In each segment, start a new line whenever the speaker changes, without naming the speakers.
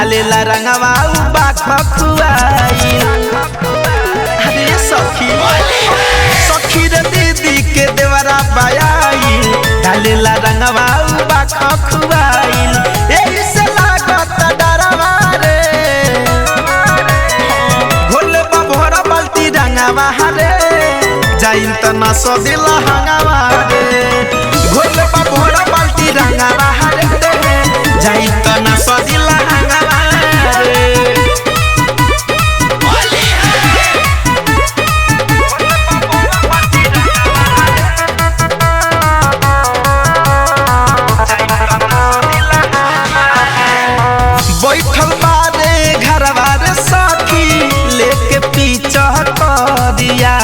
डालेला रंगवा उबा खखुआई। अरे सखी सखी रे दीदी के देवरा बायाई डालेला रंगवा उबा खखुआई। एही से लागत डरवा रे घोले भोरा बाल्टी रंगवा रे जाइन त ना सदिला हंगवा रे घोले भोरा बाल्टी रंगवा रे जाइन त ना सदिला हंगवा रे। बैठल बारे घरवा रे सखी लेके पीछा करिया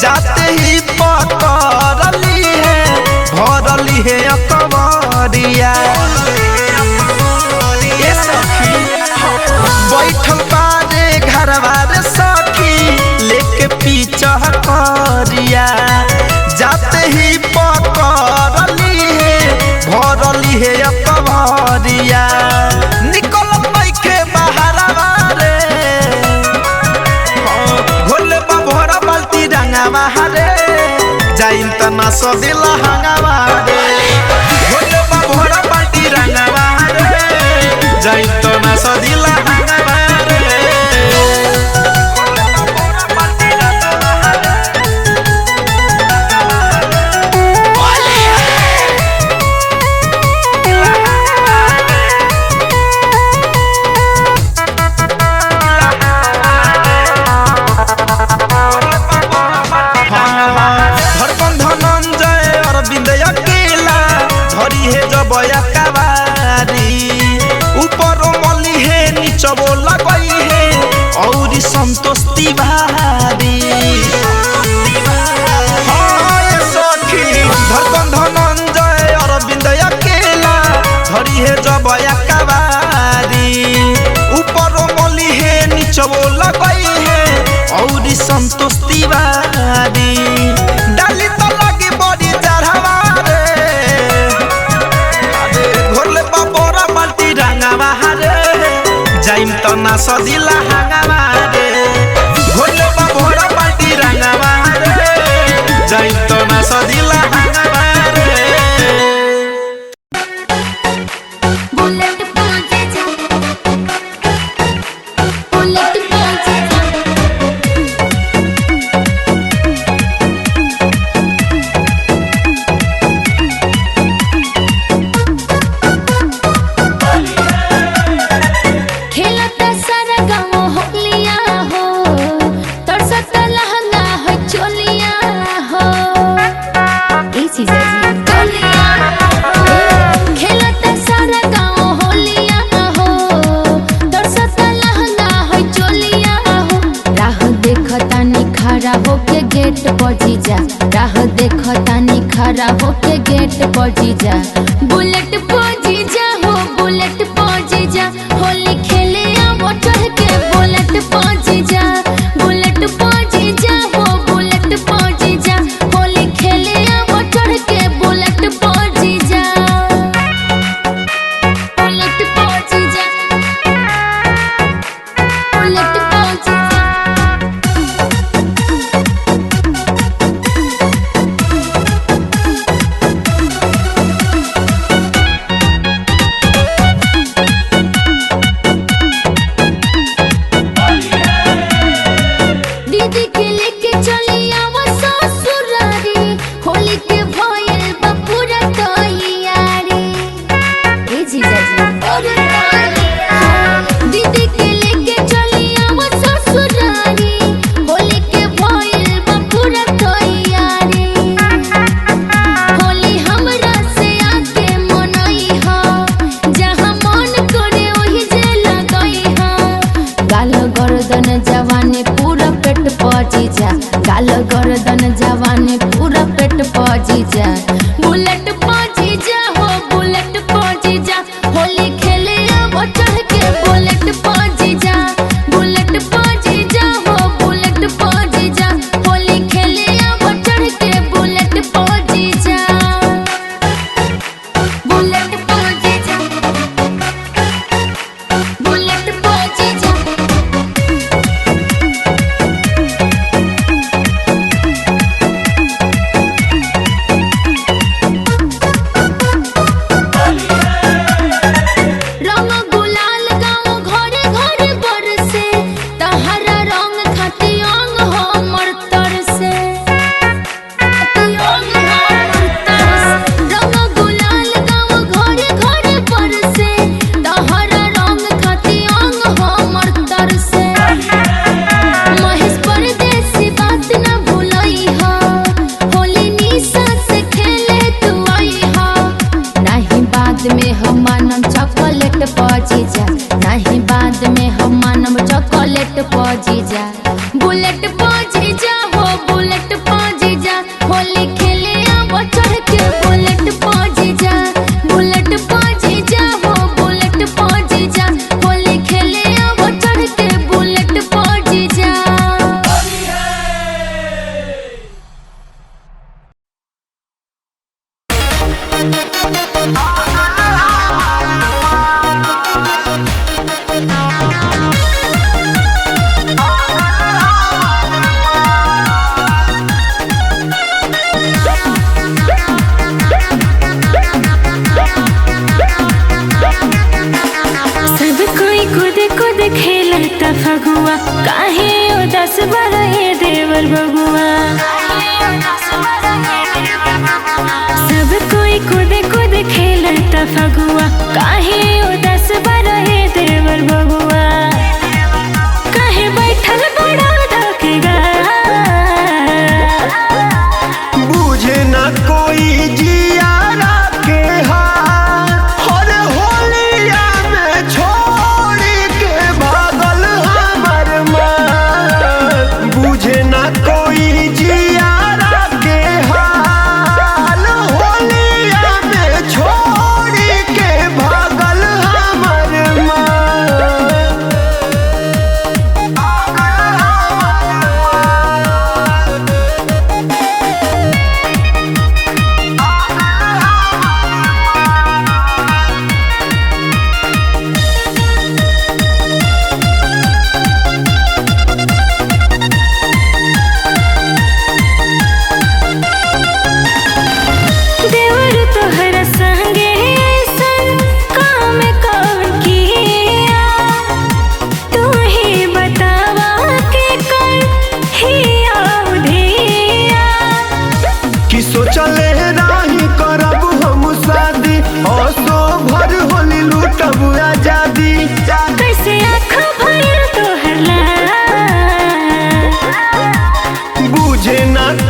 जाते ही पकड़ली है भरली है अकबरिया। ये सखी बैठल बारे घरवा रे सखी लेके पीछा करिया जाते ही पकड़ली है भरली है अकबरिया। जाइन त ना सदिला हंगवा रे घोले भोरा बाल्टी रंगवा रे जाइन त ना सदिला हंगवा रे। ऊपर मली है नीचे लगई है और संतोष तिवारी। हाँ सखी धड़कन धनंजय अरविंद अकेला धरी है जब कबारी। ऊपर मली है नीचे लगई है और संतोष तिवारी। डाली तो लगी बड़ी चढ़ावा जाइन त ना सदिला हंगवा रे घोले भोरा बाल्टी रंगवा रे जाइन त ना सदिला हंगवा रे।
बुलेट पहुंचे जा बुलेट पहुंचे जा खेलता सारा गाँव होलिया हो तरसता लहंगा हो चोलिया हो ई चीज होलिया खेलता सारा गाँव होलिया हो तरसता लहंगा हो चोलिया हो। राह देखता निखरा होके गेट पहुंची जा राह देखता निखरा होके गेट पहुंची जा। बुलेट पहुंची जा हो बुलेट पहुंची जा होली खेले आओ चढ़ के बुलेट पहुंची जा बुलेट पहुंची जा हो बुलेट पहुंची जा होली खेले आओ चढ़ के बुलेट पहुंची जा बुलेट पहुंची जा बुलेट पहुंची जा। दीदी के लेके चली आवा ससुरारी होली के भयल बपुरा तैयारी। ए जीजा जी दीदी के लेके चली आवा ससुरारी होली के भयल बपुरा तैयारी। होली हमरा से आके मनई हो जहाँ मन करे वही जे लगई हो। गाल गर्दन जवानी पूरा पेट पहुंची जा गाल गर्दन जवानी पूरा पेट पहुंची जा। बुलेट पहुंची जा हो बुलेट पहुंची जा होली खेले आओ चढ़ के बुलेट पहुंची जा बुलेट पहुंची जा हो बुलेट पहुंची जा होली खेले आओ चढ़ के बुलेट पहुंची जा बुलेट पहुंची जा।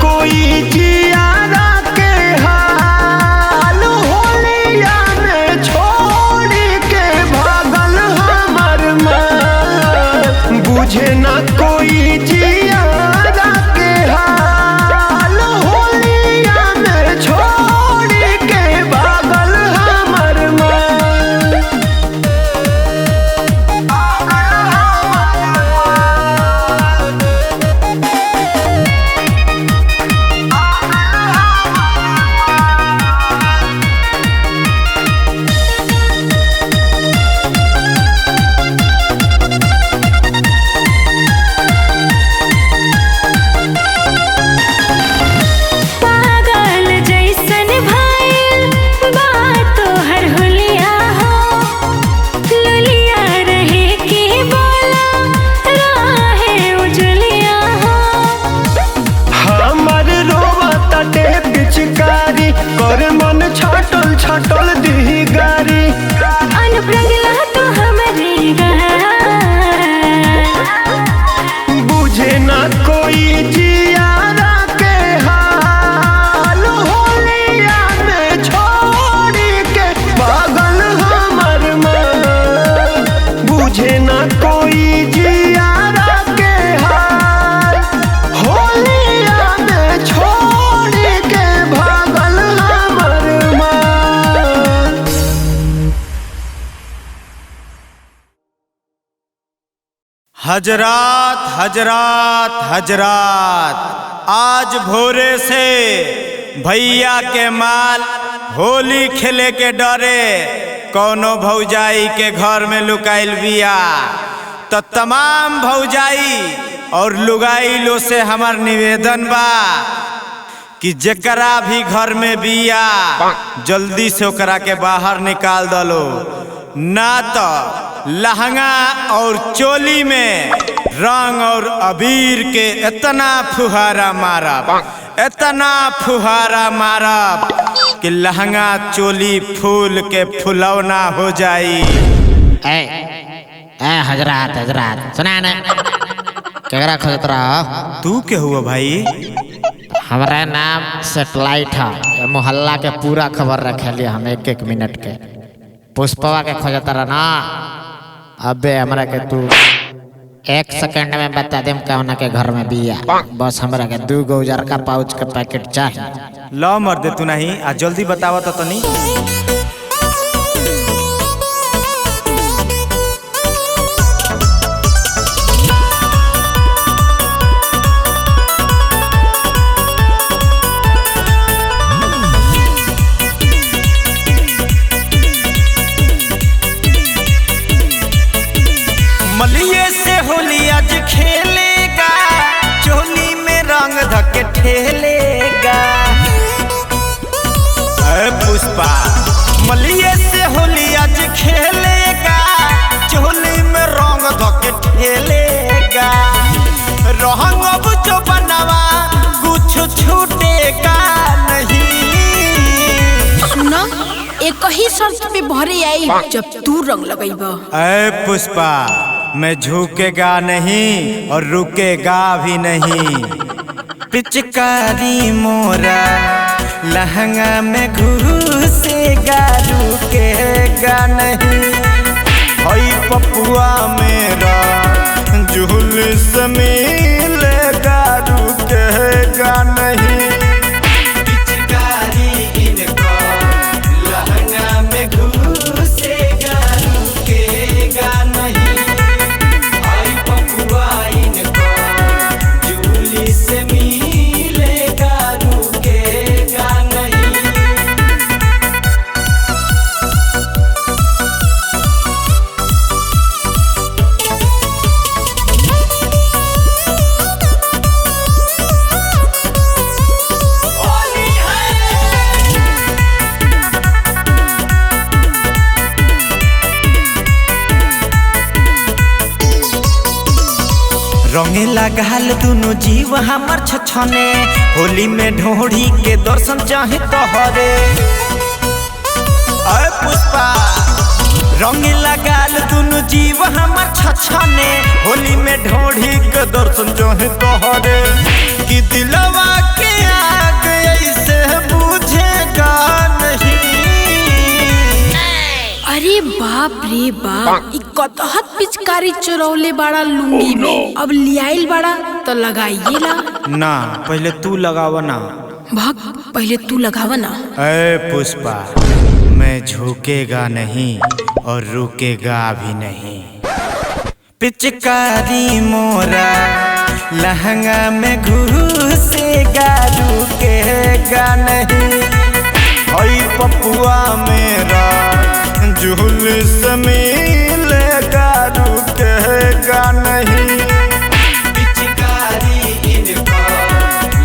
कोई जियारा के हाल होलिया में छोड़ के भागल हमर मन। बुझे न कोई जियारा के हाल होलिया में छोड़ के भागल हमर मन।
पागल जैसन भइल बात हर होलिया हो, लुलिया रहे के बोला राहे उजलिया हो।
हमर रोवा तटे पिचकारी कर मन छाटल छाटल दी गारी।
अनुप्रगला तो हमरे
बुझे न कोई जियारा के हाल होलिया में छोड़ के पागल हमर मन। बुझे न कोई जियारा के हाल होलिया में छोड़ के भागल हमर मन।
हजरात हजरात हजरात, आज भोरे से भैया के माल होली खेले के डरे कौनो भौजाई के घर में लुकाइल बिया। तो तमाम भौजाई और लुगाई लो से हमार निवेदन बा कि जेकरा भी घर में बिया जल्दी से ओकरा के बाहर निकाल दलो, ना तो लहंगा और चोली में रंग और अबीर के इतना फुहारा मारब, इतना फुहारा मारब कि लहंगा चोली फूल के फुलौना हो जाई।
ए हजरात हजरात सुना ना, केकरा खोजत रहा?
तू के हुआ भाई?
हमारा नाम सेटेलाइट है, मोहल्ला के पूरा खबर रखे लिए हम एक एक मिनट के। पुष्पवा के खोजत रहा ना? अबे हमरा के तू 1 सेकंड में बता देम कौना के घर में बिया। बस हमरा के 2 गो उजर का पाउच के पैकेट चाहिए।
लो मर दे तू नहीं आ जल्दी बतावा तो तनी। मलिए से होली आज खेलेगा, चोली में रंग धके ठेलेगा। पुष्पा मलिए से होली आज खेलेगा, चोली में रंग धके ठेलेगा। रंग अब जो बनवा कुछ छूटेगा नहीं।
सुना, एक ही शर्त पे भरे आई जब तू रंग लगेगा।
ऐ पुष्पा, मैं झुकेगा नहीं और रुकेगा भी नहीं। पिचकारी मोरा लहंगा में घुसेगा, रुकेगा नहीं। हई पपुआ मेरा जुलूस मिलेगा, रुकेगा नहीं। पिचकारी इनको लहंगा में घुसेगा, रुकेगा नहीं। हई पपुआ इनको जुलूस मिलेगा, रुकेगा नहीं। रंगे लगाल दुनु जीव हमर छछने, होली में ढोढ़ी के दर्शन चाहे तोहरे। अय पुष्पा, रंगे लगाल दुनु जीव हमर छछने, होली में ढोढ़ी के दर्शन चाहे तोहरे। कि दिलवा
अरे बाप रे बाप, ई कतहत पिचकारी चोरौले बाड़ा लुंगी में, अब लियाइल बाड़ा तो लगाइए ला।
ना पहले तू लगावा ना।
भग, पहले तू लगावा ना।
अरे पुष्पा, मैं झुकेगा नहीं और रुकेगा भी नहीं। पिचकारी मोरा लहंगा में घुसेगा, रुकेगा नहीं। हई पपुआ मेरा जुलूस मिलेगा, रुकेगा नहीं। पिचकारी इनका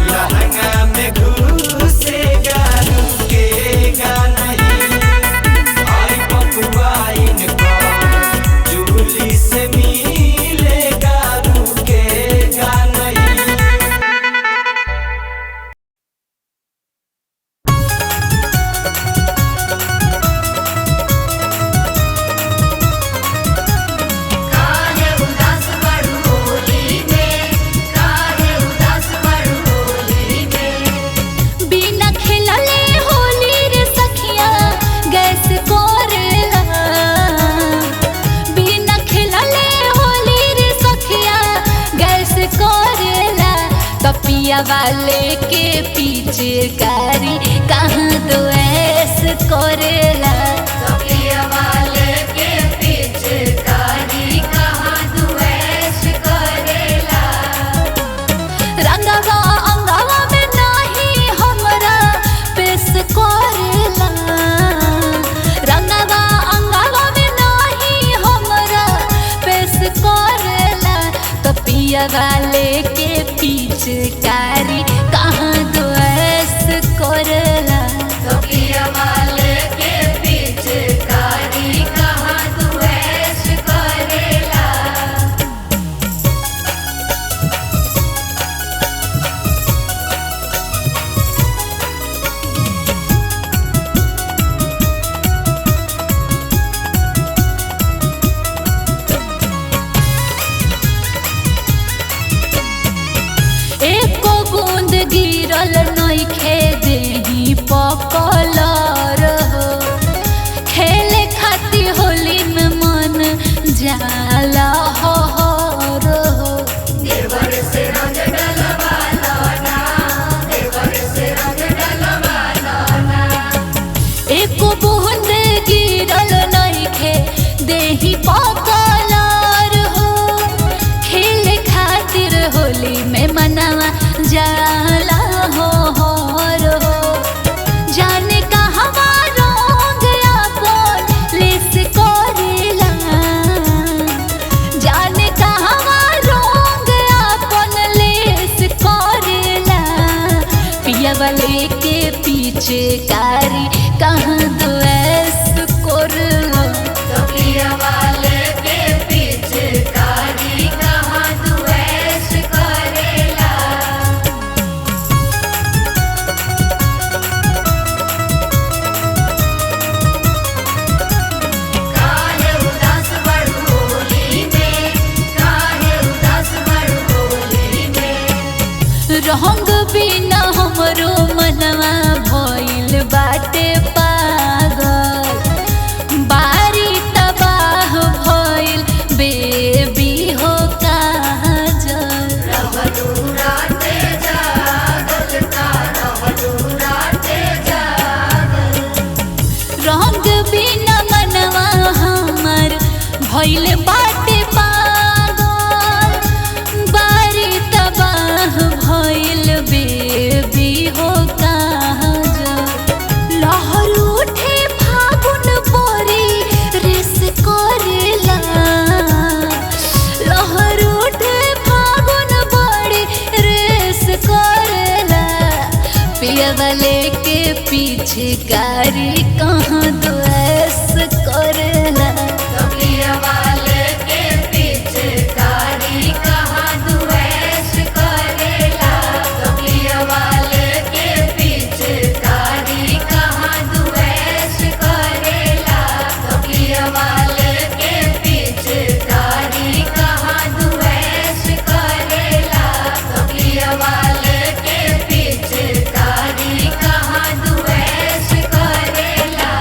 लहंगा में घुसेगा, रुकेगा नहीं। हई पपुआ इनका जुलूस मिलेगा, रुकेगा नहीं।
बिना खेलले होली रे सखिया गैस कोरेला। बिना खेलले होली रे सखिया गैस कोरेला। तपिया वाले के पीछे कारी कहाँ दो ऐस कोरेला। तपिया वाले के पीछे कारी कहाँ दो ऐस कोरेला। रंगवा अंगवा में नाही हमरा पेश करेला। रंगवा अंगवा में नाही हमरा पेश करेला। तो पिया वाले के पीछे कारी कहाँ दो ऐस करेला। तो पिया वाले के पीछे कारी कहाँ दो ऐस करेला। एको बूंद गिरल नइखे देही पकलर हो। खेले खातिर होली में मन जाला हर हो। देवर से रंग डलवाना ना, देवर से रंग डलवाना ना। एको बूंद गिरल नइखे देही पकलर हो। खेले खातिर होली में मनावा जाला हो हर हो। जाने कहवा रंग आपन लेस करेला। जाने कहवा रंग आपन लेस करेला। पिया वाले के पीछे कारी कहाँ दो ऐस कोरेला। तो पिया वाले के पीछे कारी कहाँ दो ऐस करेला। काहे उदास बड़ होली में, काहे उदास बड़ होली में। रंग बिना हमरो मनवा भइल बाटे पागल। बारी तबाह भइल बेबी हो काजल। रवदुराते जागल का रवदुराते जागल। रंग बिना मनवा हमर भइल बाटे पागल। बारी तबाह भइल बेबी हो काजल। लहर उठे फागुन बोरी रेस करेला। लहर उठे फागुन बोरी रेस करेला। पिया वाले के पीछे कारी कहाँ दो ऐस करेला। पिया वाले के पीछे कारी कहाँ दो ऐस करेला। पिया वाले के पीछे कारी कहाँ दो ऐस करेला। पिया वाले के पीछे कारी कहाँ दो ऐस करेला। पिया वाले के पीछे कारी कहाँ दो ऐस करेला।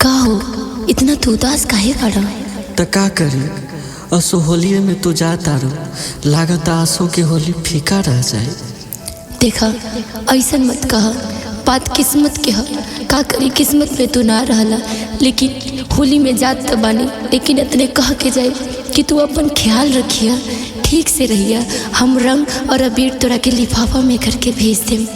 का हो इतना तू उदास काहे बाड़ा?
त का करी असो होलिये में तू जाता रो लागत आसो के होली फीका रह जाए।
देखा ऐसा मत कहा, बात किस्मत के है। का करी किस्मत में तू ना रहला, लेकिन होली में जात त बानी, लेकिन इतने कह के जाए कि तू अपन ख्याल रखिया, ठीक से रहिया। हम रंग और अबीर तोरा के लिफाफा में करके भेज देम।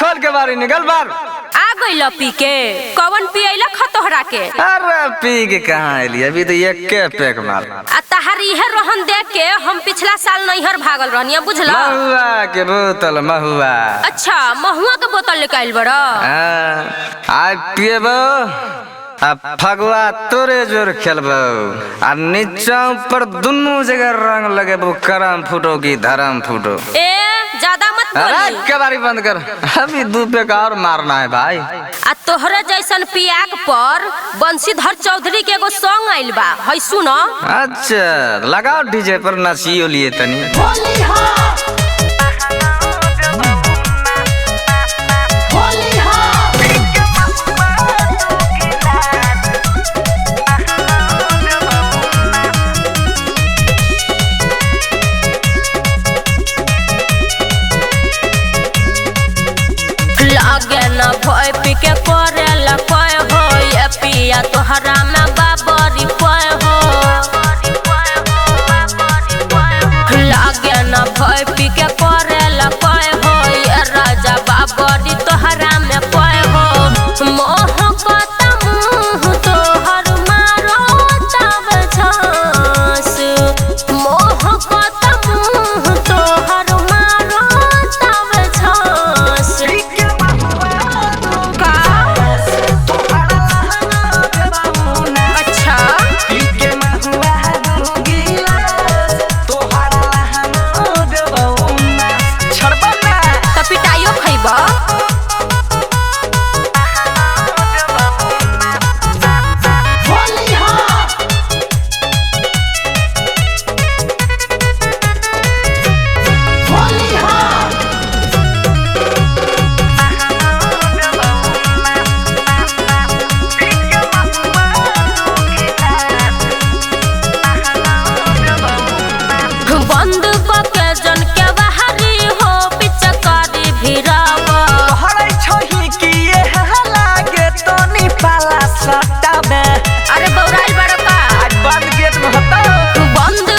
खोल के बारी निकल बार।
आ गइल पी के कवन पियला खतोहरा के?
अरे पी के कहाँ आइली, अभी तो एक के पैक मार।
आ तहार इहे रोहन देख के हम पिछला साल नैहर भागल रहनी, बुझला?
महुआ के बोतल महुआ।
अच्छा महुआ के बोतल लेके आइल बड़ा?
आज पिएबो अब फगुआ तोरे जोर खेलबो आ नीचा ऊपर दुनू जगह रंग लगेबो, करम फूटो की धर्म फूटो।
ए ज्यादा मत बोली।
अरे कबाड़ी बंद कर, अभी दू पे का और मारना है भाई।
आ तोहरे जैसन पियाक पर बंशीधर चौधरी के एगो सॉन्ग आइल बा, है सुनो।
अच्छा लगाओ डीजे पर नाचियो लिए तनी।
लागे ना भय पी के करेला कय हो ये पी पिया तोहरा में बाबरी पय हो लागे न भय पी के करेला पय हो ये राजा बाबरी तोहरा में पय हो मोह कता मुँह तोहर मारो तब झांस मोह कता मुँह तोहर मारो तब झांस अच्छा त पिटाइयो खैबा बंद के जन के बाहरी हो पिचकारी भिरावा अरे बौराइल बड़का बंद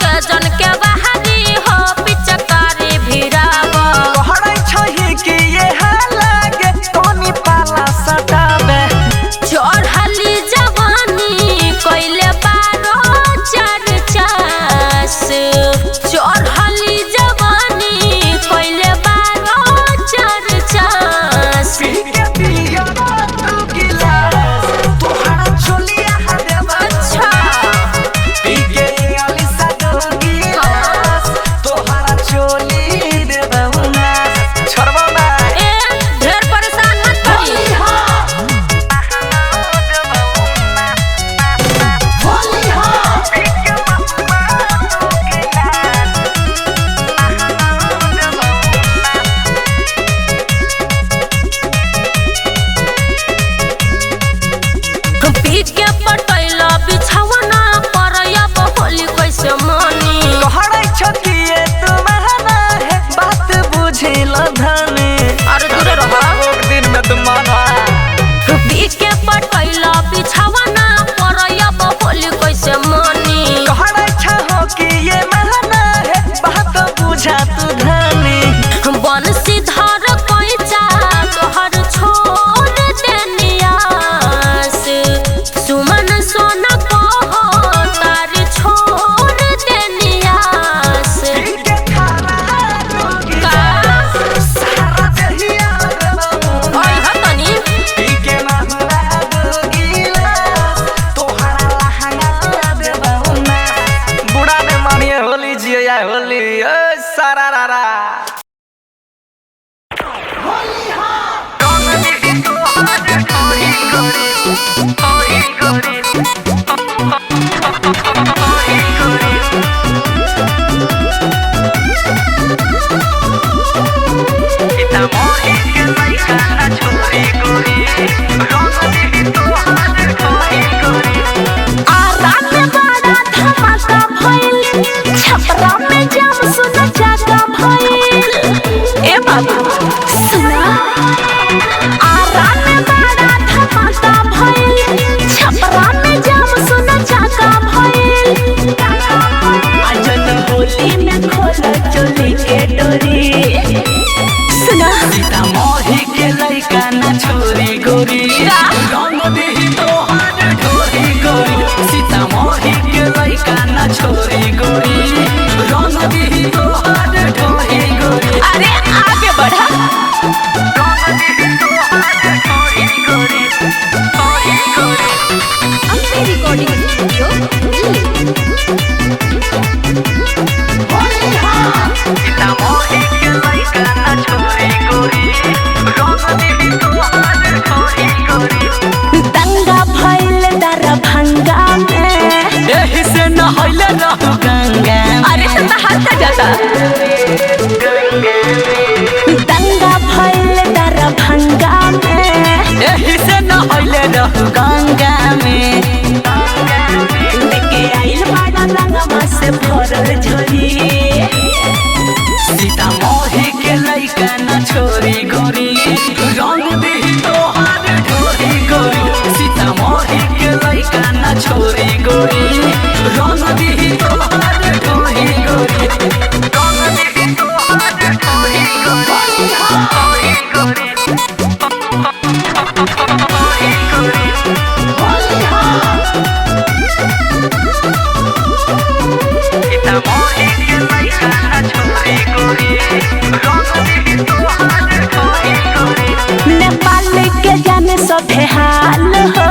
के जन के बाहरी हो पिचकारी भिरावा चढ़ली जवानी कइले बारो चार चास चढ़ली जवानी कइले बारो चार चास अच्छा ए ढेर परेशान मत करी पी के पटैला बिछावना पर अब होली कैसे मानी अरे दूर रहो
दिन में तुम माना
पी के पटैला बिछावना पर अब होली कैसे मानी बंसी धर पैचा तोहर छोड़ देनियास सुमन सोना कहो तार छोड़ देनियास ओइ हतनी
बुढ़ा ने मानिए होली जिया होली सारा रारा
छपरा में जाम सुना जागा भइल ए बाबू सुना आरा में बड़ा धमाका भइल छपरा में जाम सुना जागा भइल अजन होली में खोला चोली के डोरी सुना
सीता मोही के लइका ना छोरी गोरी रंग दी तोहार ढोरी गोरी सीता मोही के लइका ना छोरी गोरी रंग दी तोहार ढोरी गोरी
अरे आगे बढ़ा अपने रिकॉर्डिंग स्टूडियो
सीता मोही के लइका ना छोरी गोरी रंग दी तोहार ढोरी गोरी
दंगा भइल दरभंगा में
एही से न होइले रहु गंगा
अरे तो हाथ का जाता दंगा भइल दरभंगा में
एही से न होइले रहु गंगा में
लेके आइल बड़ा रंगवा से भरल झोली
सीता मोही के लइका न छोरी गोरी रंग दी तोहार ढोरी गोरी सीता मोही बेहाल हो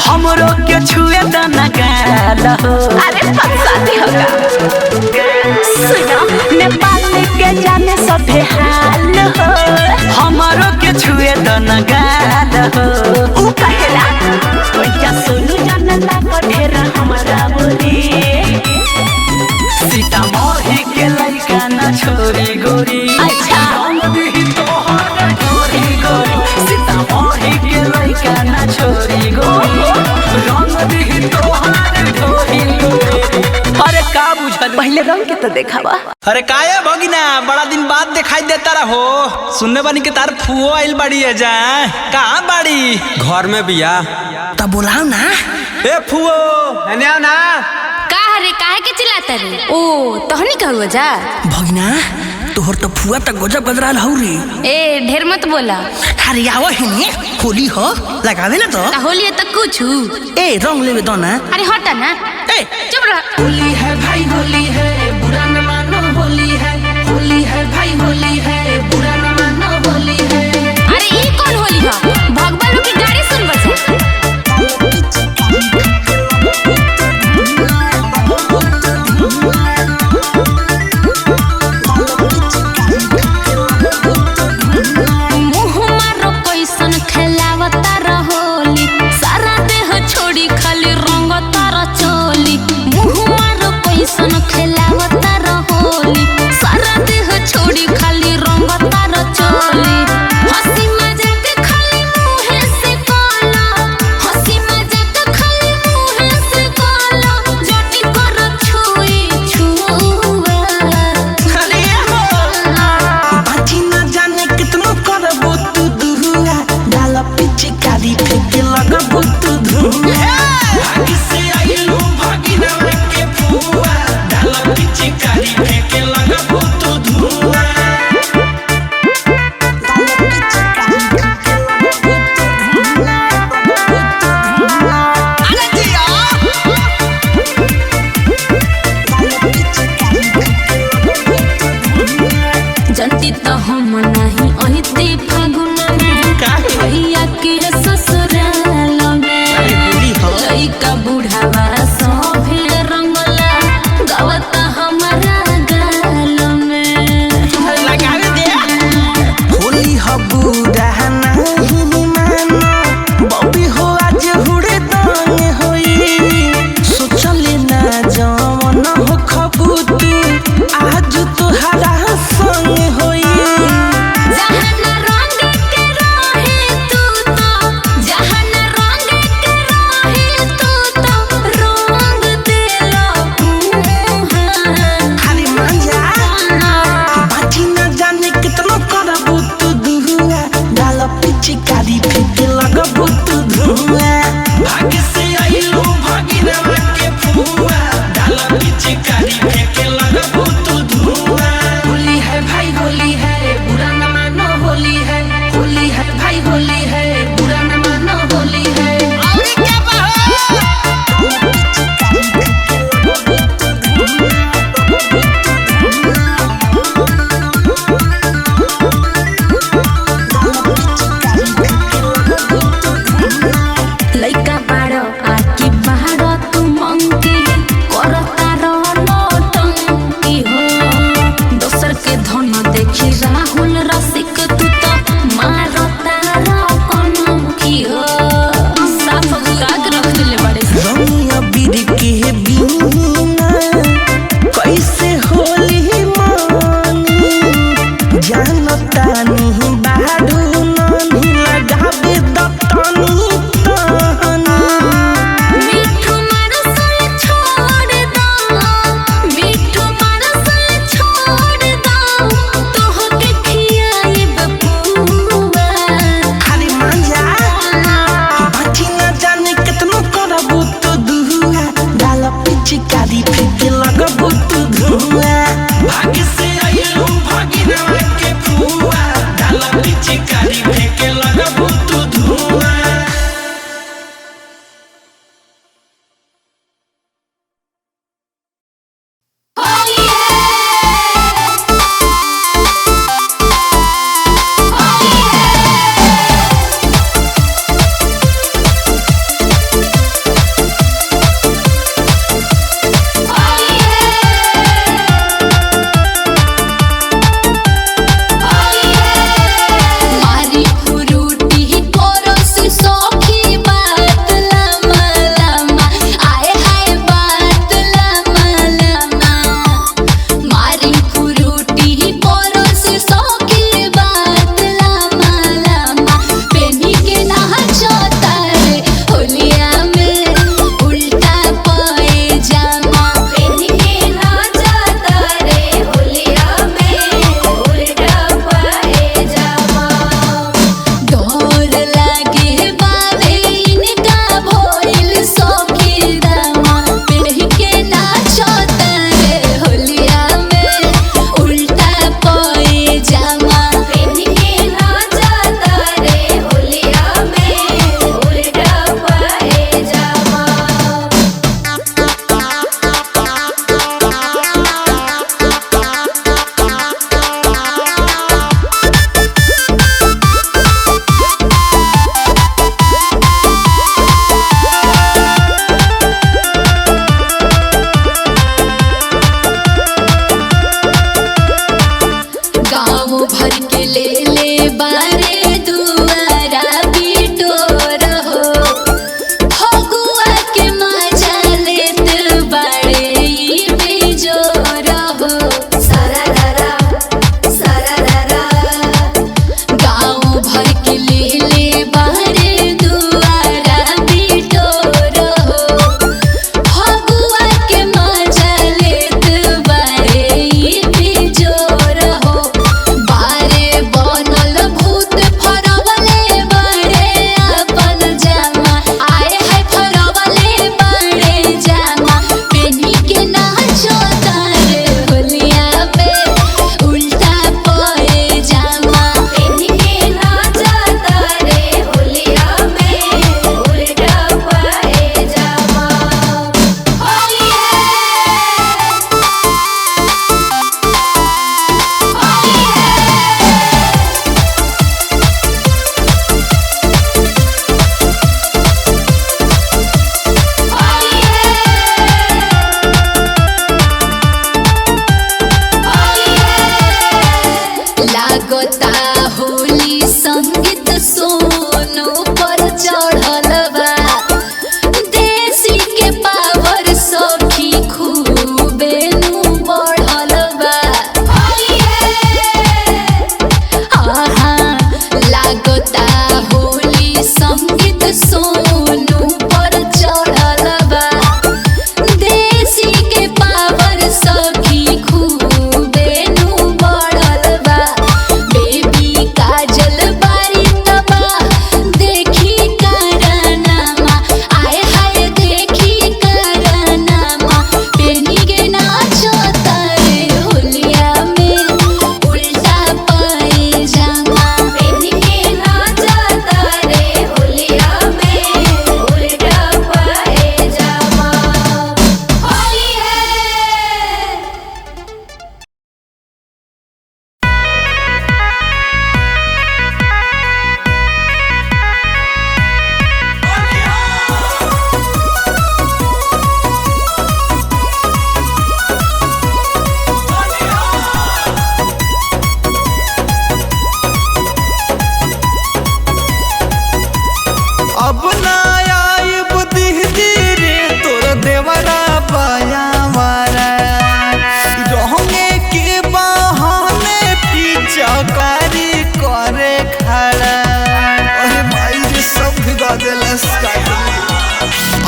हमरो के छुए तो न गाल हो अरे फंसाती होगा सुनो नेपाल के जाने सब बेहाल हो हमरो के छुए तो न गाल हो ऊ कहेला भैया सोनू जानला पढ़ेरा हमारा बोली सीतामढ़ी के लइका ना छोरी गोरी अच्छा तोहर गोरी गोरी सीतामढ़ी के लइका ना छोरी गोरी रंग दी तोहर गोरी गोरी अरे का बुझल पहले रंग के तो देखावा
अरे काहे भगिना बड़ा दिन बाद दिखाई देता रहो सुनने बानी के तार फुओ आइल बाड़ी है जा कहाँ बाड़ी घर में बिया
तब बुलाओ ना
ए फुओ एने आओ ना
का रे काहे के चिल्लाता रे ओ तहनी कहलवा जा
भगिना तोहर तो फुआ तक गजब गजराल हौ रे
ए ढेर मत बोला
अरे आओ हिने होली हो लगावे ना तो
होली है तो कुछ
ए रंग लेवे दो ना
अरे हटा ना
ए
चुप रह
होली है भाई होली है बुरा न मानो होली है भाई होली है बुरा न मानो होली है
अरे ये कौन होली है भगवान की गाड़ी सुन बजा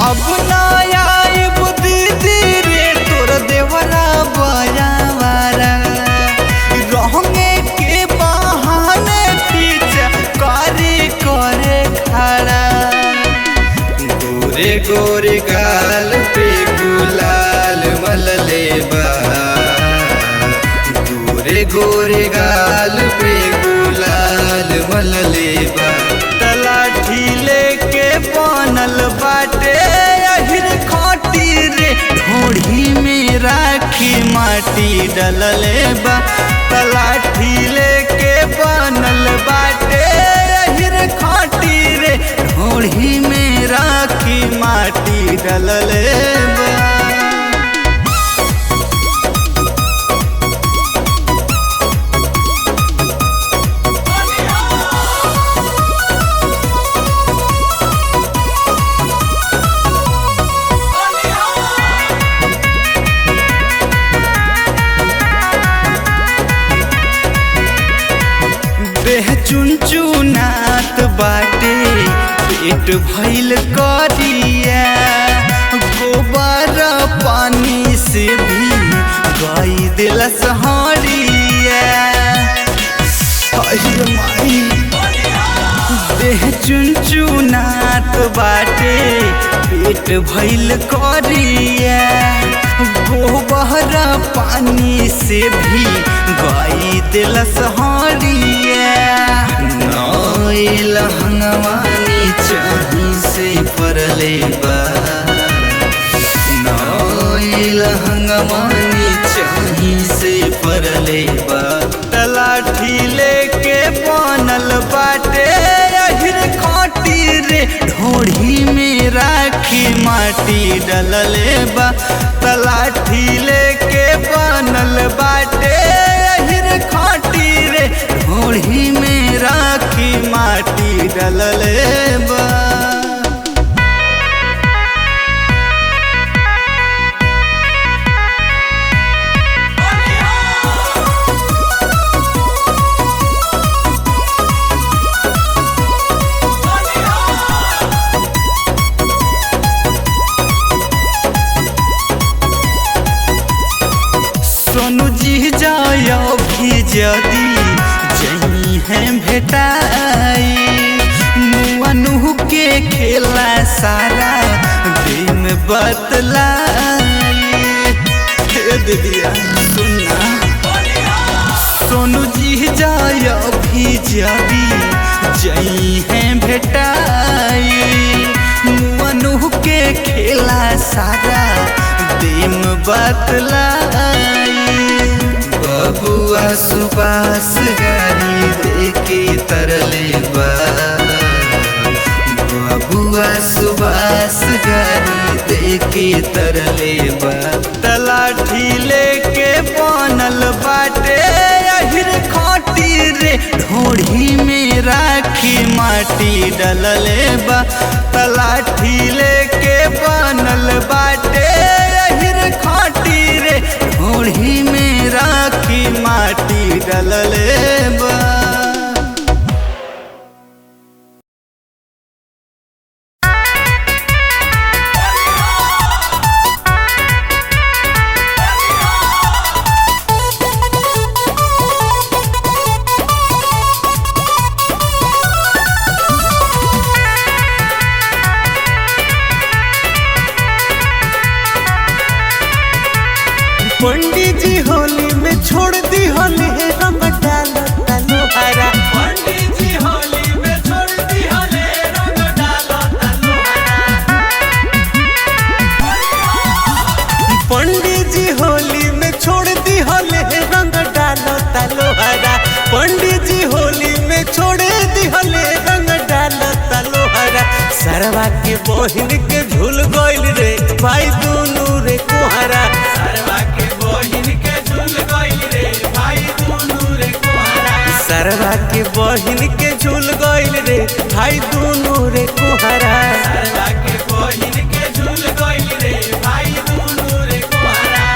अब ना आइब दीदी रे तोर देवरा बयावारा रहंगे के बहाने पीछे करे खड़ा गोरे गोरे गाल पे गुलाल मलले बा गोरे गोरे गाल पे गुलाल मलले बा तलाठी लेके बनल बाटे अहिर खाटी रे ढोढ़ी में राखी माटी डलले बा तलाठी लेके बनल बाटे अहिर खाटी रे ढोढ़ी में राखी माटी डलले बा देह चुनचुनात बाटे पेट भइल करिया गोबर पानी से भी गाई दिलस हरिया देह चुनचुनात बाटे पेट भइल करिया गोबर पानी से भी गाई दिलस हरिया नइल हंगवानी चाही से परले बा नइल हंगवानी चाही से परले बा तलाठी लेके बनल बाटे अहिर खाटी रे ढोढ़ी में राखी माटी डलले बा तलाठी लेके बनल बाटे अहिर खाटी रे ढोढ़ी में राखी माटी डलले बा सोनू जी जाया भी जदी जही है भेटाई मुअनु के खेला सारा दिन बतलाई दीदिया सुनना सोनू जी जाया भी जदी जही है भेटाई मुअनु के खेला सारा दिन बतलाई बबुआ सुबास गारी देके तरले बा बबुआ सुबास गारी देके तरले बा तलाठी लेके बनल बाटे अहिर खाटी रे ढोढ़ी में राखी माटी डलले बा तलाठी लेके बनल बाटे अहिर खाटी रे ढोढ़ी में राखी माटी डलले बा पंडित जी होली में छोड़ दी होली रंग डालो डालो हरा पंडित जी होली में छोड़ दी होली रंग डालो डालो हरा पंडित जी होली में छोड़ दी होली रंग डालो डालो हरा पंडित जी होली में छोड़ दी होली रंग डालो डालो हरा सरवा के बहिन के झूल गइल रे भाई दुनू रे कोहरा सरवा के बहिन के झूल गइल रे भाई दुनू रे कोहरा सरवा के बहिन के झूल गइल रे भाई दुनू रे कोहरा सरवा के बहिन के झूल गइल रे भाई दुनू रे कोहरा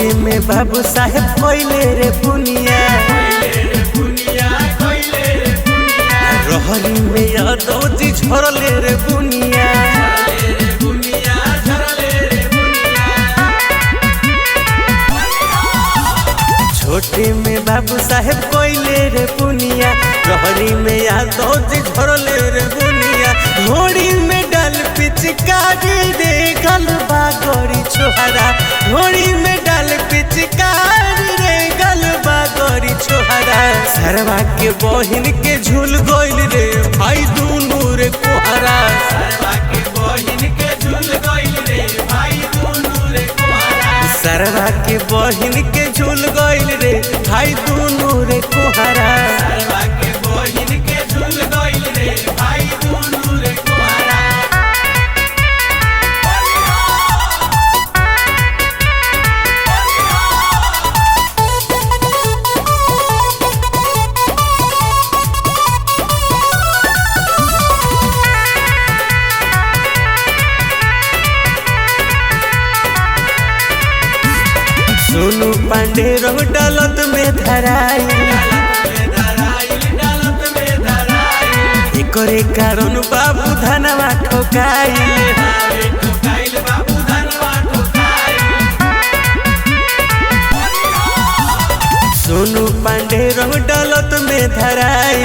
छोटे में बाबू साहेब कोइले रे बुनिया रहरी में यादव जी झरले रे बुनिया छोटे में बाबू साहेब कोइले रे बुनिया रहरी में यादव जी झरले रे बुनिया घोड़ी में डाल पिचकारी रे गलबा गोरी छोहरा घोड़ी में डाल पिचकारी रे गलबा गोरी छोहरा सरवा के बहिन के झूल गोइल रे भाई दुनू रे कोहरा सरवा के बहिन के झूल गोइल रे भाई दुनू रे कोहरा सरवा के बहिन के झूल गोइल रे भाई दुनू रे कोहरा सरवा के बहिन के झूल गोइल रे भाई दुनू रे कोहरा सोनू पांडे रंग डालत में धराई एकरे कारण बाबू धनवा ठोकाई सोनू पांडे रंग डालत में धराई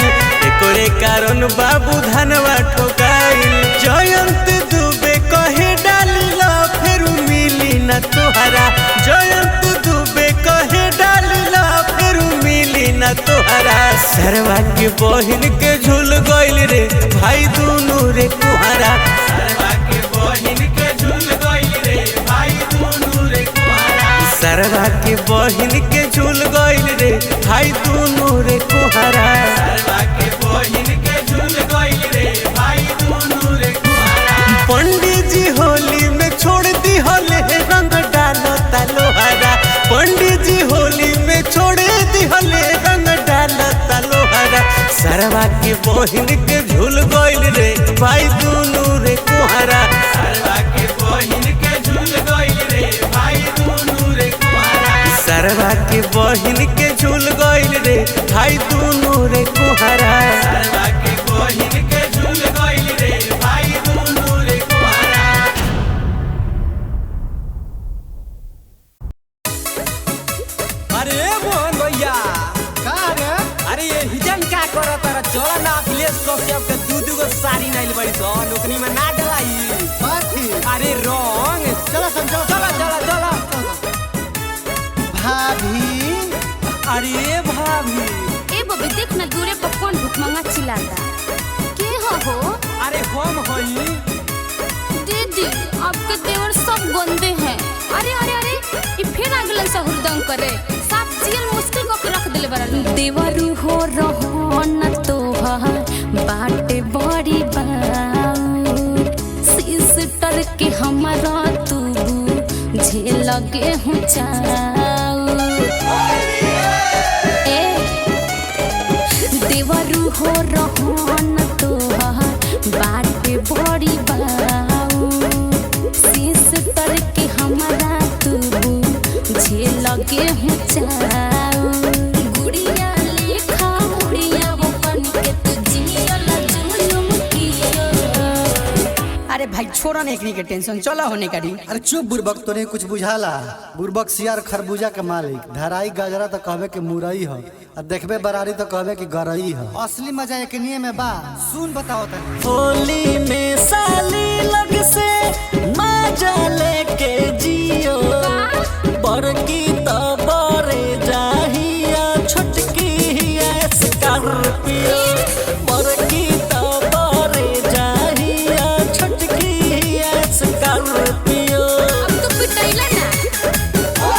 एकरे कारण बाबू धनवा ठोकाई जयंत दुबे कहे डालिला फिर मिली न तोहरा जयंत दुबे कहे डालिला फिर मिली न तोहरा सरवा के बहिन के झूल गइल रे भाई दुनू रे कुहरा सरवा के बहिन के झूल गइल रे भाई दुनू रे कुहरा सरवा के बहिन के झूल गइल रे भाई दुनू रे कुहरा सरवा के बहिन के झूल गइल रे भाई दुनू रे कुहरा पंडित जी होली में छोड़ दी होले रंग डालता लोहरा पंडित जी होली में छोड़ दी होले रंग डालता लोहरा सरवा के बहिन के झूल गइल रे भाई दुनू रे कुहरा सरवा के बहिन के झूल गइल रे भाई दुनू रे कुहरा सरवा के बहिन के झूल गइल रे भाई दुनू रे कुहरा सरवा के बहिन के झूल गइल रे भाई दुनू रे कुहरा
अरे मोहन भैया का रे अरे ये हिजन का करत रे चल ना अखिलेश कश्यप के दू गो साड़ी नाइल बड़ी तो नौकरी में ना डलाई बाथी अरे रंग चलो चलो चलो भाभी अरे भाभी
ए बबी देख ना दूरे पर कौन भुकमंगा चिल्लाता के हो
अरे हम हई
दीदी आपके देवर सब गंदे हैं अरे अरे अरे ये फिर आगलन से हुरदंग करे साफ सील मुश्किल को रख दिले बरा देवरू हो रहो न तोहार बाटे बड़ी बात सिस्टर के हमारा तू झेल लगे हूँ चाऊ ए देवरू हो रहो न तोहार बाटे बड़ी बात सिस्टर के हमारा तू झेल लगे हूँ चाऊ गुड़िया लेखा गुड़िया वो बन के तू जिया जुलुम किया
अरे भाई छोड़ा नहीं एकनी के टेंशन चला होने करी
अरे चुप बुर्बक तो नहीं कुछ बुझाला बुर्बक सियार खरबूजा के मालिक धराई गजरा तो कहबे के मुरई हो और देखबे बरारी तो कहबे कि गरई हो असली मजा एकनिए में बा सुन बताओ तनी
होली में साली लग से मजा लेके जियो बड़की तो बड़े जाहिया छोटकी है स्कॉर्पियो बड़की तो बड़े जाहिया छोटकी है स्कॉर्पियो
अब तो पिटाइला ना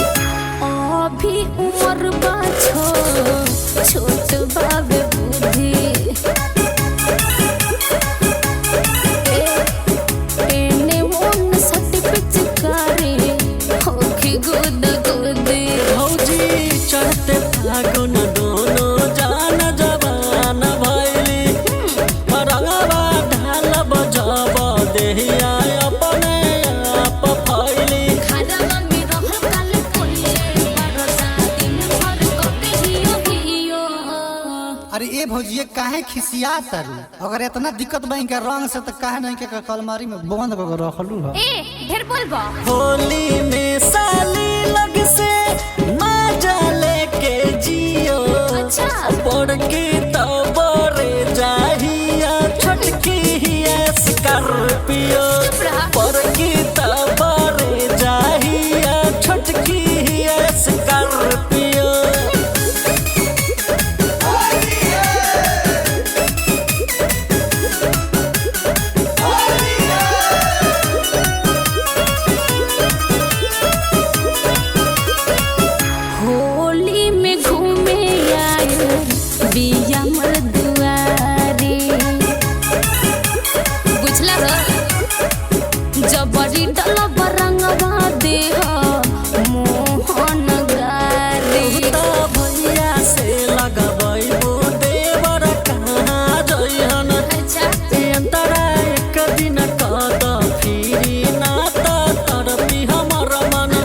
अभी उम्र बा छोट बाबे
भौजिए काहे खिसिया तारू? अगर इतना दिक्कत बा इनके रंग से तो काहे नहीं के कलमारी में बंद कर रखलू है?
ए ढेर बोलबा।
होली में साली लग से मजा लेके जियो।
अच्छा
बड़की तो बड़े जाहिया छोटकी हिया स्कॉर्पियो। बड़की तो बड़े जाहिया छोटकी हिया स्कॉर्पियो।
होली में घूमे आए बिया मर दुआरे। बुझला हो जबरी डल बरंगवा देह मोहन गारे।
तो भैया से लगबई देवर कहाँ जइहन।
अच्छा
अंतरा एक दिन कद फिरी ना तो तरपी हमर मन।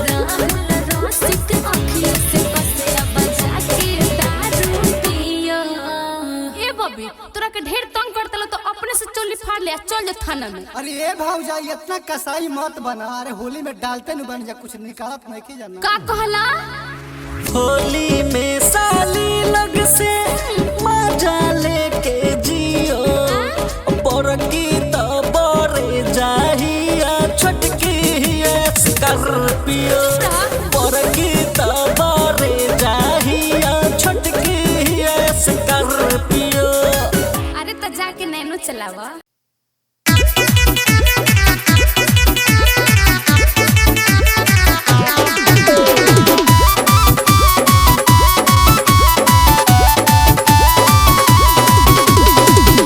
रसिक अखियों से कसे बजा के दारू पियो। ए बबी तोरा के ढेर तंग करतलो तो अपने से चोली फाड़ ले चल जा थाना में।
अरे ए भौजा इतना कसाई मत बना। अरे होली में डालते न बन जा कुछ निकालत नहीं की जाना।
का कहला?
होली में साली लग से मजा लेके जियो। बड़की तो बड़े जाहिया छोटकी हिया स्कॉर्पियो। बड़की तो बड़े जाहिया छोटकी हिया स्कॉर्पियो।
अरे तो जाके नैनो चलावा।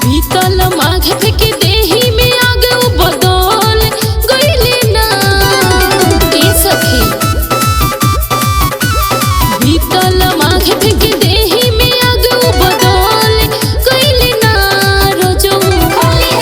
बीतल माघ के देही में आग बदल गइले ना। ए सखी बीतल माघ के देही में आग बदल गइले ना। रोजो होली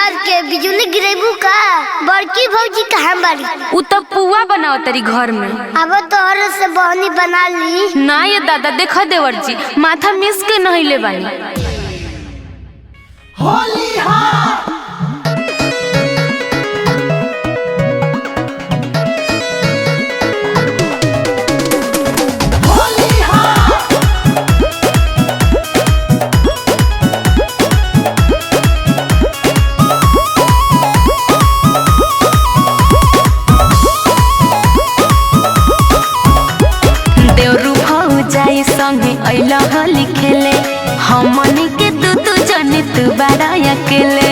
झाड़ के बिजली गिरेबू का बड़की भौजी कहाँ बाड़ी?
उ तो पुआ बनाओ तेरी घर में।
अब तोहर से बहनी बना ली।
ना ये दादा देखा देवर जी माथा मिस के नहीं ले बानी।
होली हाँ
संगे अइला होली खेले हमनी के दू जने तू बड़ा अकेले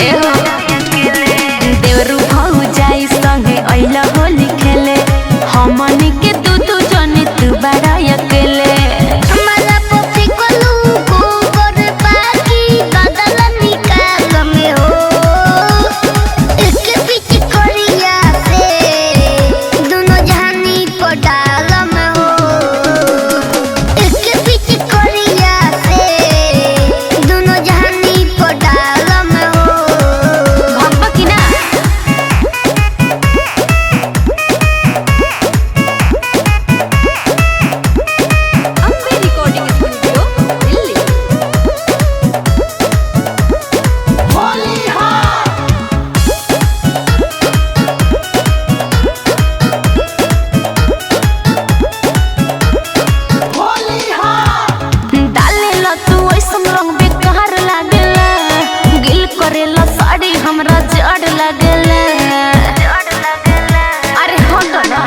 एहो देवरू भौजाई संगे अइला होली खेले हमनी के दू जने तू बड़ा अकेले।
मला पोती कोलू को कर बाकी बदल निकाल में हो इसके पीछे कोरिया से दोनों जहानी पड़ा
हमरा जड़ लगेले अरे हो तो ना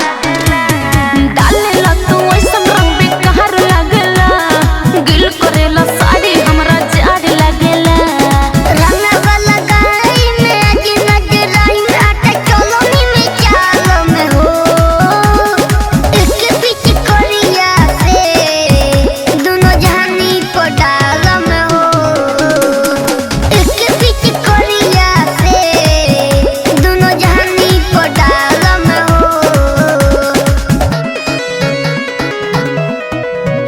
डाले ला तू ऐसा रंग बेकार लगेला गिल करेला साड़ी हमरा जड़ लगेला।
रंग वाला गाई में आज नजर आई आटा चलोनी में चाल में हो इसके पीछे कोरिया से दोनों जहानी पड़ाल में हो इसके पीछे कोरिया दोनों जहानी पड़ाल में हो।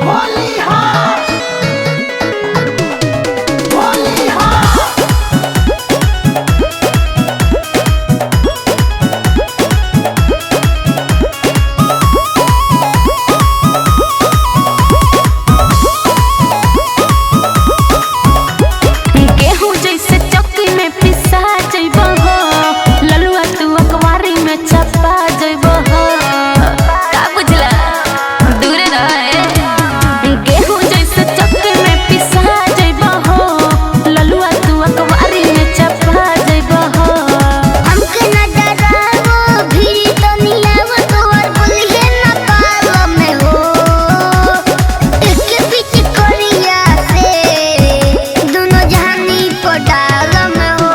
होली हाँ होली हाँ
गेहूं जैसे चक्की में पिसा जइबो हो ललुआ तू अखबारी में छपा जइबो हो का बुझला दूरे रहे गेहूं जैसे चक्की में पिसा जइबो हो ललुआ तू अखबारी में छपा जइबो हो।
हमके न डरावो भी तो नियाव तोर बोलिए न पाल में हो इसके पीछे कोरिया से दोनों जहानी पड़ाल में हो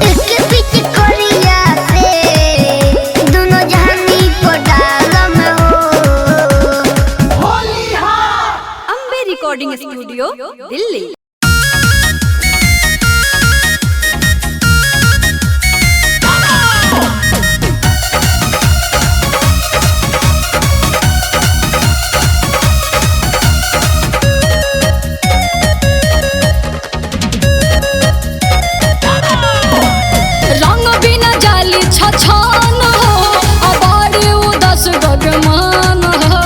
इसके पीछे कोरिया से दोनों जहानी पड़ाल में हो।
होली हाँ
अम्बे रिकॉर्डिंग स्टूडियो दिल्ली।
रंग बिना जाली छछान हो अबाड़ी उदास गगमान हो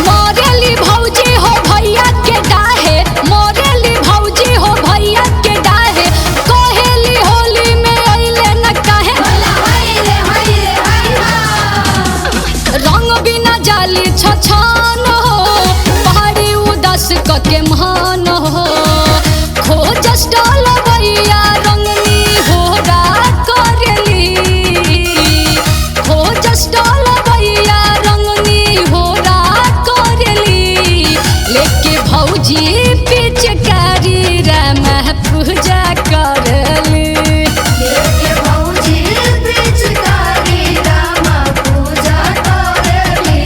मोरेली भौजी हो भैया के डाहे मोरेली भौजी हो भैया के डाहे कहेली होली में अइले न काहे रंग बिना जाली छछान हो पहाड़ी उदास कके महान हो खोजस डाल भैया रंगनी हो खोजस डाल भैया रंगनी हो लेके भौजी पिचकारी राम पूजा करली लेके भौजी पिचकारी राम पूजा करली।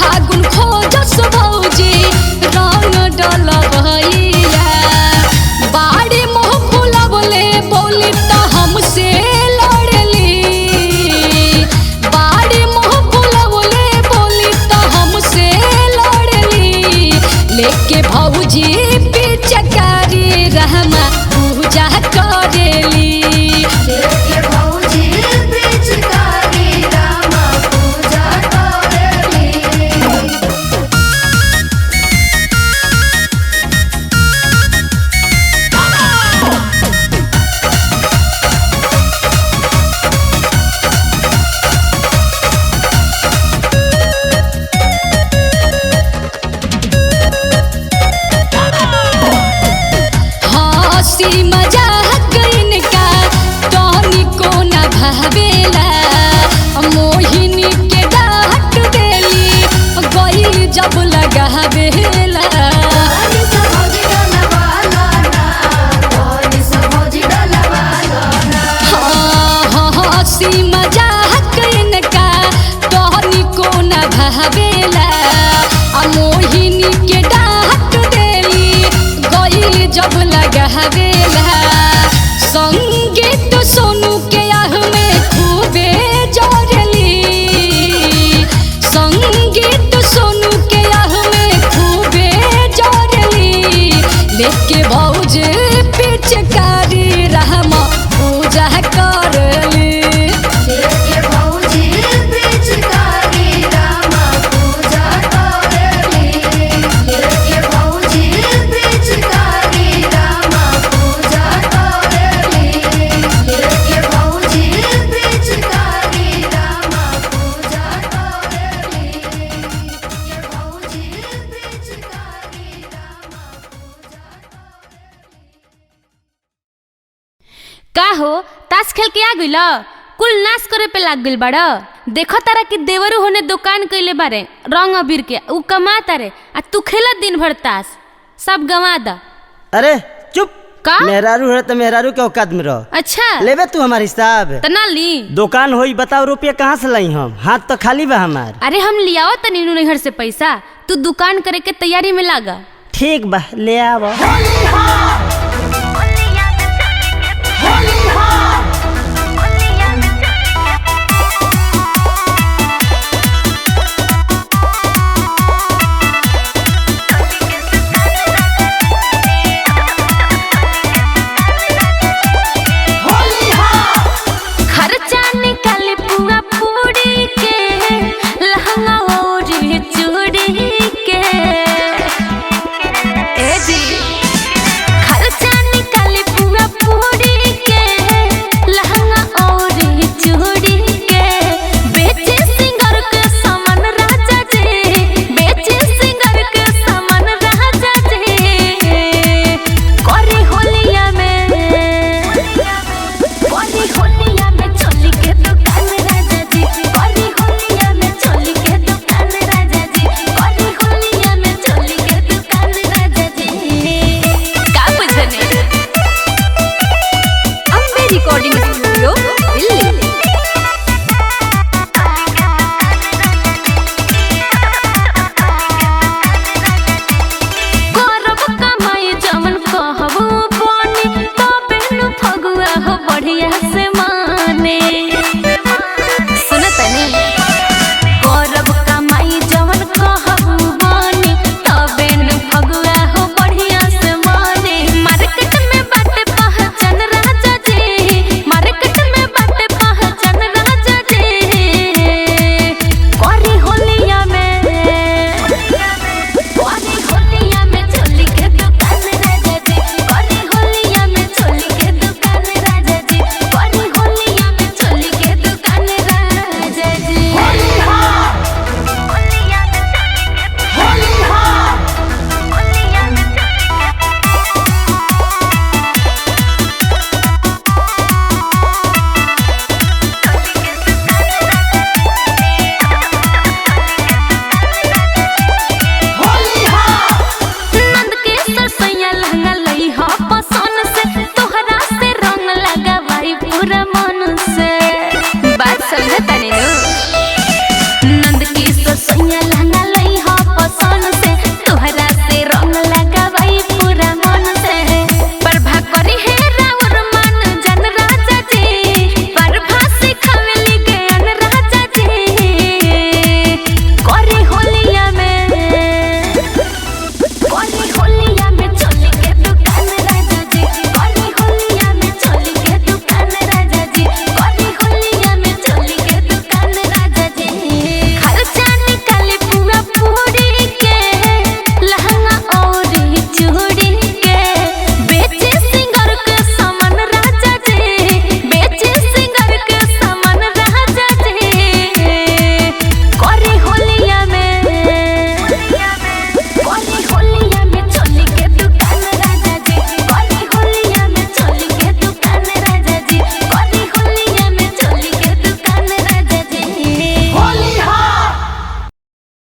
फागुन खोजस भौजी रंग डलबैया बाड़ी मुँह फुलवले बोली त हमसे लड़ली बाड़ी मुँह फुलवले बोली त हमसे लड़ली लेके भौजी पिचकारी रहमा पूजा करेली लेके भौजी पिचकारी रहमा पूजा करेली हंसी मजाक इनका टॉनी को न भावेला मोहिनी के डांट देली गई जब लगावेला हंसी मजाक इनका टॉनी को न भावेला मोहिनी के डांट देली गई जब लगावेला संगीत सोनू के आह में खूबे जोड़ली संगीत सोनू के आह में खूबे जोड़ली लेके भौज पिचकारी रहमा पूजा करली लेके भौज पिचकारी रहमा पूजा करली लेके भौज पिचकारी रहमा पूजा करली लेके भौज पिचकारी रहमा पूजा करली लेके भौज पिचकारी
का हो ताश खेल के आ गइल कुल नाश करे पे लाग गइल बाड़ देखो तारा कि देवरू होने दुकान कइले बारे रंग अबीर के उ कमा तारे आ तू खेला दिन भर ताश सब गवा द
अरे चुप
का
मेहरारू है तो मेहरारू के औकात में रह
अच्छा
लेबे तू हमार हिसाब
तना ली
दुकान होई बताओ रुपया कहाँ से लाई हम हाथ तो खाली बा हमार
अरे हम लियाओ तनी नैहर से पैसा तू दुकान करे के तैयारी में लागा
ठीक बा ले आवा